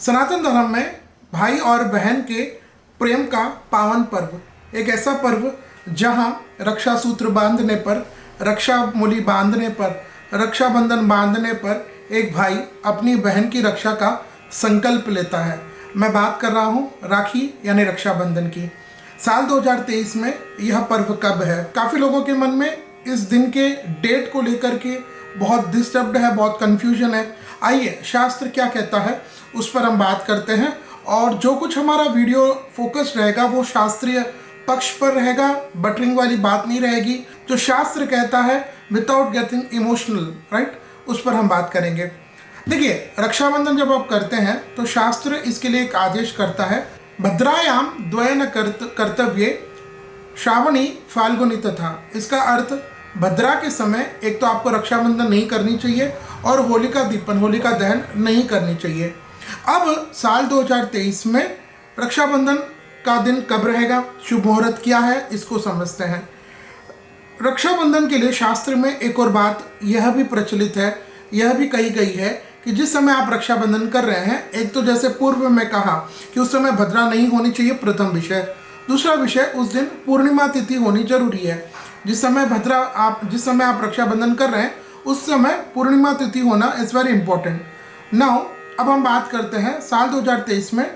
सनातन धर्म में भाई और बहन के प्रेम का पावन पर्व, एक ऐसा पर्व जहां रक्षा सूत्र बांधने पर, रक्षा मूली बांधने पर, रक्षाबंधन बांधने पर एक भाई अपनी बहन की रक्षा का संकल्प लेता है। मैं बात कर रहा हूं राखी यानी रक्षाबंधन की। साल 2023 में यह पर्व कब है? काफ़ी लोगों के मन में इस दिन के डेट को लेकर के बहुत डिस्टर्ब्ड है, बहुत कन्फ्यूजन है। आइए शास्त्र क्या कहता है उस पर हम बात करते हैं, और जो कुछ हमारा वीडियो फोकस रहेगा वो शास्त्रीय पक्ष पर रहेगा, बटरिंग वाली बात नहीं रहेगी। जो शास्त्र कहता है विदाउट गेटिंग इमोशनल, राइट, उस पर हम बात करेंगे। देखिए, रक्षाबंधन जब आप करते हैं तो शास्त्र इसके लिए एक आदेश करता है, भद्रायाम द्वयन कर्तव्ये श्रावणी फाल्गुनी तथा। इसका अर्थ भद्रा के समय एक तो आपको रक्षाबंधन नहीं करनी चाहिए और होलिका दीपन, होलिका दहन नहीं करनी चाहिए। अब साल 2023 में रक्षाबंधन का दिन कब रहेगा, शुभ मुहूर्त क्या है, इसको समझते हैं। रक्षाबंधन के लिए शास्त्र में एक और बात यह भी प्रचलित है, यह भी कही गई है कि जिस समय आप रक्षाबंधन कर रहे हैं, एक तो जैसे पूर्व में कहा कि उस समय भद्रा नहीं होनी चाहिए, प्रथम विषय। दूसरा विषय, उस दिन पूर्णिमा तिथि होनी जरूरी है। जिस समय आप रक्षाबंधन कर रहे हैं उस समय पूर्णिमा तिथि होना इज़ वेरी इंपॉर्टेंट। नाउ अब हम बात करते हैं साल 2023 में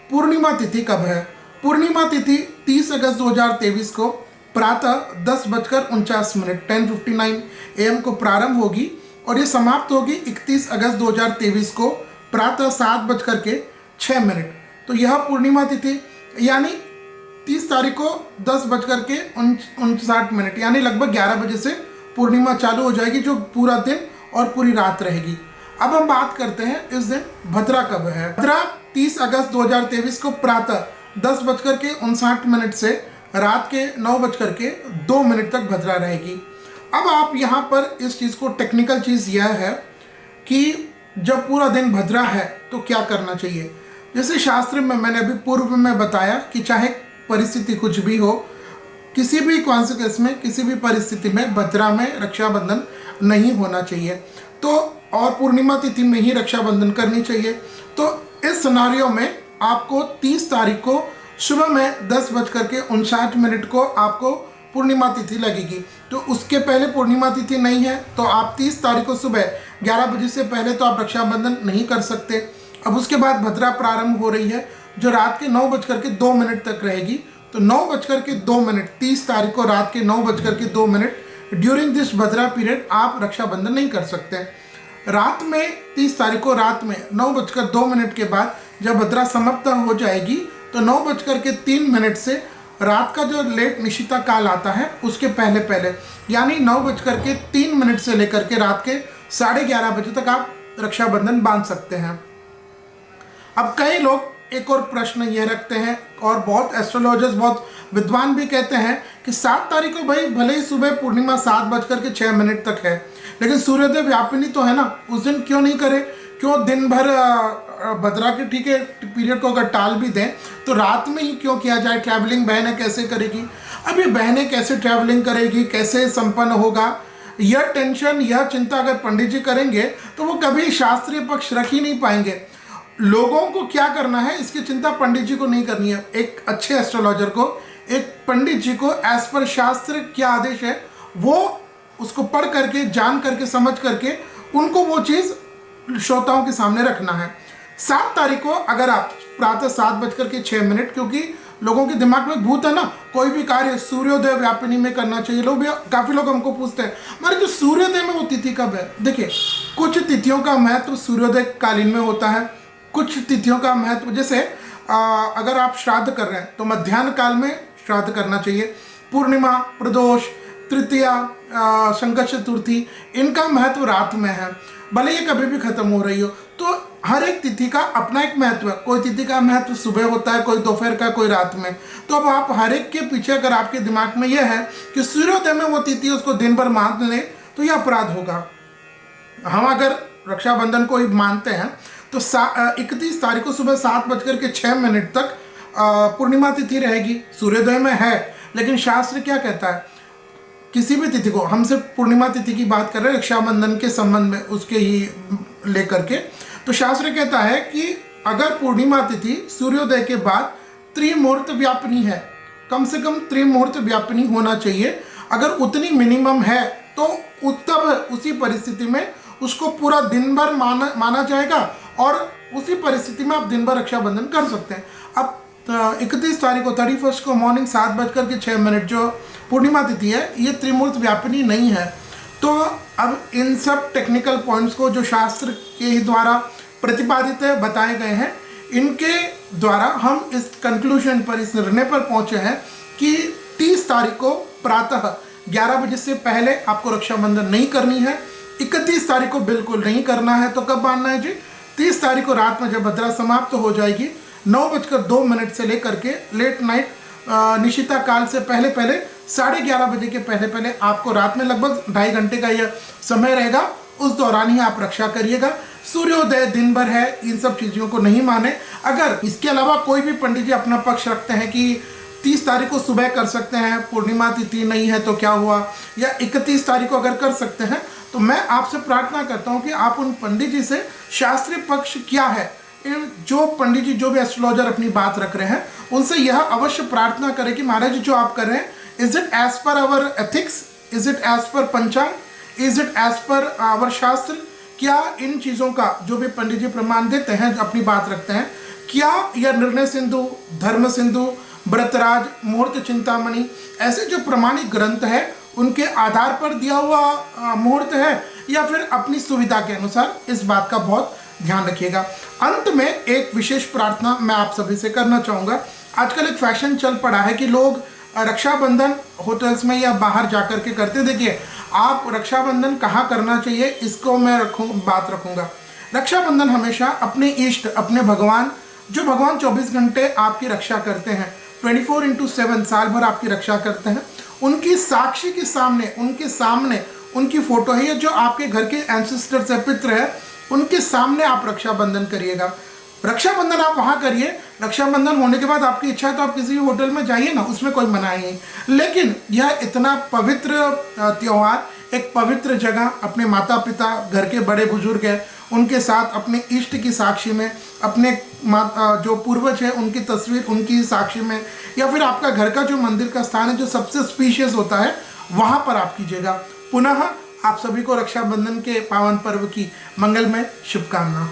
पूर्णिमा तिथि कब है। पूर्णिमा तिथि 30 अगस्त 2023 को प्रातः 10:49 10:59 AM को प्रारंभ होगी और ये समाप्त होगी 31 अगस्त 2023 को प्रातः 7:06। तो यह पूर्णिमा तिथि यानी 30 तारीख को 10:59 यानी लगभग 11 बजे से पूर्णिमा चालू हो जाएगी, जो पूरा दिन और पूरी रात रहेगी। अब हम बात करते हैं इस दिन भद्रा कब है। भद्रा 30 अगस्त 2023 को प्रातः 10:59 से रात के 9:02 तक भद्रा रहेगी। अब आप यहाँ पर इस चीज़ को, टेक्निकल चीज़ यह है कि जब पूरा दिन भद्रा है तो क्या करना चाहिए। जैसे शास्त्र में मैंने अभी पूर्व में बताया कि चाहे परिस्थिति कुछ भी हो, किसी भी कॉन्सिक्वेंस में, किसी भी परिस्थिति में भद्रा में रक्षाबंधन नहीं होना चाहिए, तो और पूर्णिमा तिथि में ही रक्षाबंधन करनी चाहिए। तो इस सिनारियो में आपको 30 तारीख को सुबह में 10:59 को आपको पूर्णिमा तिथि लगेगी। तो उसके पहले पूर्णिमा तिथि नहीं है तो आप 30 तारीख को सुबह 11 बजे से पहले तो आप रक्षाबंधन नहीं कर सकते। अब उसके बाद भद्रा प्रारंभ हो रही है जो रात के 9:02 तक रहेगी। तो 9:02, 30 तारीख को रात के 9:02, ड्यूरिंग दिस भद्रा पीरियड आप रक्षाबंधन नहीं कर सकते। रात में 30 तारीख को रात में 9:02 के बाद जब भद्रा समाप्त हो जाएगी तो 9:03 से रात का जो लेट निशिता काल आता है उसके पहले पहले, यानी 9:03 से लेकर के रात के 11:30 बजे तक आप रक्षाबंधन बांध सकते हैं। अब कई लोग एक और प्रश्न ये रखते हैं, और बहुत एस्ट्रोलॉजर्स, बहुत विद्वान भी कहते हैं कि 7 तारीख को भाई भले ही सुबह पूर्णिमा 7:06 तक है, लेकिन सूर्योदय व्यापिनी तो है ना, उस दिन क्यों नहीं करें? क्यों दिन भर भद्रा के ठीक है पीरियड को अगर टाल भी दें तो रात में ही क्यों किया जाए? ट्रैवलिंग बहनें कैसे करेगी? अब ये बहनें कैसे ट्रैवलिंग करेगी, कैसे संपन्न होगा? यह टेंशन, यह चिंता अगर पंडित जी करेंगे तो वो कभी शास्त्रीय पक्ष रख ही नहीं पाएंगे। लोगों को क्या करना है इसकी चिंता पंडित जी को नहीं करनी है। एक अच्छे एस्ट्रोलॉजर को, एक पंडित जी को एज पर शास्त्र क्या आदेश है वो उसको पढ़ करके, जान करके, समझ करके उनको वो चीज़ श्रोताओं के सामने रखना है। 7 तारीख को अगर आप प्रातः 7:06, क्योंकि लोगों के दिमाग में भूत है ना, कोई भी कार्य सूर्योदय व्यापिनी में करना चाहिए। लोग भी, काफ़ी लोग हमको पूछते हैं हमारे जो सूर्योदय में वो तिथि कब है। देखिए, कुछ तिथियों का महत्व सूर्योदय कालीन में होता है, कुछ तिथियों का महत्व, जैसे अगर आप श्राद्ध कर रहे हैं तो मध्याह्न काल में श्राद्ध करना चाहिए। पूर्णिमा, प्रदोष, तृतीया, शंकर चतुर्थी, इनका महत्व रात में है, भले ये कभी भी खत्म हो रही हो। तो हर एक तिथि का अपना एक महत्व है। कोई तिथि का महत्व सुबह होता है, कोई दोपहर का, कोई रात में। तो अब आप हर एक के पीछे अगर आपके दिमाग में यह है कि सूर्योदय में वो तिथि उसको दिन भर मान लें तो यह अपराध होगा। हम अगर रक्षाबंधन को ही मानते हैं तो 31 तारीख को सुबह 7:06 तक पूर्णिमा तिथि रहेगी। सूर्योदय में है, लेकिन शास्त्र क्या कहता है, किसी भी तिथि को, हम सिर्फ पूर्णिमा तिथि की बात कर रहे हैं रक्षाबंधन के संबंध में, उसके ही लेकर के। तो शास्त्र कहता है कि अगर पूर्णिमा तिथि सूर्योदय के बाद त्रिमुहूर्त व्यापिनी है, कम से कम त्रिमुहूर्त व्यापिनी होना चाहिए। अगर उतनी मिनिमम है तो तब उसी परिस्थिति में उसको पूरा दिन भर माना जाएगा और उसी परिस्थिति में आप दिन भर रक्षाबंधन कर सकते हैं। अब 31 तारीख को 31 को मॉर्निंग 7:06 जो पूर्णिमा तिथि है, ये त्रिमूर्त व्यापिनी नहीं है। तो अब इन सब टेक्निकल पॉइंट्स को जो शास्त्र के ही द्वारा प्रतिपादित है, बताए गए हैं, इनके द्वारा हम इस कंक्लूजन पर, इस निर्णय पर पहुंचे हैं कि 30 तारीख को प्रातः 11 बजे से पहले आपको रक्षाबंधन नहीं करनी है। 31 तारीख को बिल्कुल नहीं करना है। तो कब बांधना है जी? 30 तारीख को रात में जब भद्रा समाप्त हो जाएगी 9:02 से लेकर के लेट नाइट निशिता काल से पहले 11:30 बजे के पहले आपको रात में लगभग 2.5 घंटे का यह समय रहेगा, उस दौरान ही आप रक्षा करिएगा। सूर्योदय दिन भर है, इन सब चीज़ों को नहीं माने। अगर इसके अलावा कोई भी पंडित जी अपना पक्ष रखते हैं कि 30 तारीख को सुबह कर सकते हैं, पूर्णिमा तिथि नहीं है तो क्या हुआ, या 31 तारीख को अगर कर सकते हैं, तो मैं आपसे प्रार्थना करता हूं कि आप उन पंडित जी से शास्त्रीय पक्ष क्या है, जो पंडित जी, जो भी एस्ट्रोलॉजर अपनी बात रख रहे हैं, उनसे यह अवश्य प्रार्थना करें कि महाराज जी जो आप कर रहे हैं, is it as per our ethics, is it as per panchang, is it as per our shastra? क्या इन चीज़ों का जो भी पंडित जी प्रमाण देते हैं, अपनी बात रखते हैं, क्या यह निर्णय सिंधु, धर्म सिंधु, व्रतराज, मुहूर्त चिंतामणि, ऐसे जो प्रमाणिक ग्रंथ है उनके आधार पर दिया हुआ मुहूर्त है, या फिर अपनी सुविधा के अनुसार? इस बात का बहुत ध्यान रखिएगा। अंत में एक विशेष प्रार्थना मैं आप सभी से करना चाहूँगा। आजकल एक फैशन चल पड़ा है कि लोग रक्षाबंधन होटल्स में या बाहर जाकर के करते। देखिए, आप रक्षाबंधन कहाँ करना चाहिए, इसको मैं बात रखूँगा। रक्षाबंधन हमेशा अपने इष्ट, अपने भगवान, जो भगवान 24 घंटे आपकी रक्षा करते हैं, 24/7 साल भर आपकी रक्षा करते हैं, उनकी साक्षी के सामने, उनकी फोटो है, या जो आपके घर के एंसेस्टर्स है, पितृ है, उनके सामने आप रक्षाबंधन करिएगा। रक्षाबंधन आप वहाँ करिए। रक्षाबंधन होने के बाद आपकी इच्छा है तो आप किसी भी होटल में जाइए ना, उसमें कोई मनाही नहीं। लेकिन यह इतना पवित्र त्यौहार, एक पवित्र जगह, अपने माता पिता, घर के बड़े बुजुर्ग हैं, उनके साथ अपने इष्ट की साक्षी में, अपने जो पूर्वज है उनकी तस्वीर, उनकी साक्षी में, या फिर आपका घर का जो मंदिर का स्थान है जो सबसे स्पीशियस होता है, वहाँ पर आप कीजिएगा। पुनः आप सभी को रक्षाबंधन के पावन पर्व की मंगलमय शुभकामना।